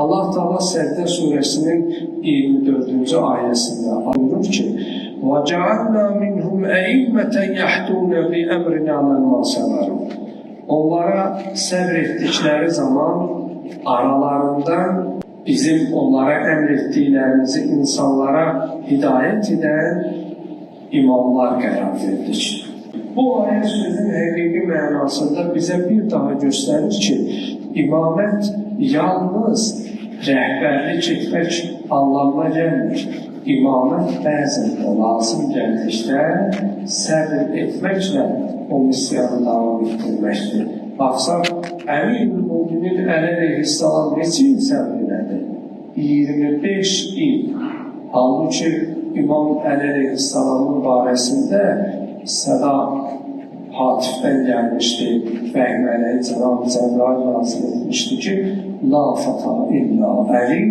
Allah Teala Səcdə Surəsinin 24-cü ayəsində buyurur ki: وَجَعَلْنَا مِنْهُمْ أَئِمَّةً يَهْدُونَ بِأَمْرِنَا لَمَّا صَبَرُوا. Onlara səbr etdikləri zaman aralarından bizim onlara əmr etdiklərimizi insanlara hidayət edən imamlar qərar verdik. Bu ayət sözün həqiqi mənasında bizə bir daha göstərir ki, imamət yalnız rəhbərlik etmək anlamına gəlmir. İmamət bəzən də lazım gəldikdə səbr etməklə o missiyanı davam etdirməkdir. Baxsaq, Əmir-ül-Müminin Əli əleyhissalam neçə il səbr elədi? 25 il. Halbuki İmam Əli əleyhissalamın barəsində səda Hatifdən gəlmişdi, Vəhməli Cənab-ı Cəbrail nazil etmişdi ki, La fata illa Əli,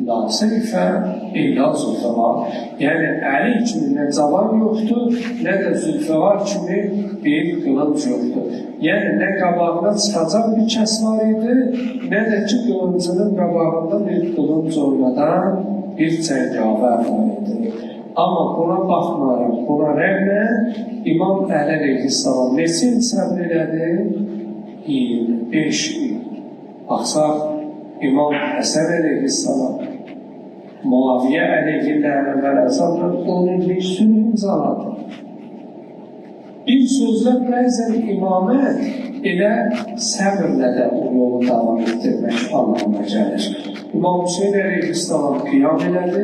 la seyfə illa zülfəvar. Yəni, Əli kimi nə cavan yoxdur, nə də zülfəvar kimi bir qılınc yoxdur. Yəni, nə qabağına çıxacaq bir kəs var idi, nə də ki, qılıncının qabağında bir qılınc oynadan bir cəngavər var idi. Amma buna baxmayaraq, buna rəğmən İmam Əli əleyhissalam neçə il səbr elədi? 25 il. Baxsaq, İmam Həsən əleyhissalam Muaviyyə əleyhillərinə vərəzatla 10 illik sülh imzaladı. Bir sözlə bəzən imamət elə səbrlə də o yolu davam etdirmək anlamına gəlir. İmam Hüseyin əleyhissalam qiyam elədi,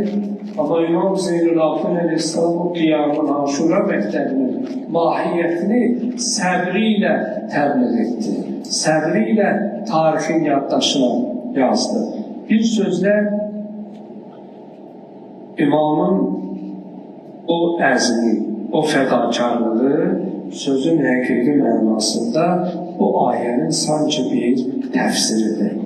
amma İmam Zeynul-Abidin əleyhissalam o qiyamın Aşura məktəbinin mahiyyətini səbri ilə təbliğ etdi. Səbri ilə tarixin yaddaşına yazdı. Bir sözlə İmamın o əzmi, o fədakarlığı sözün həqiqi mənasında bu ayənin sanki bir təfsiridir.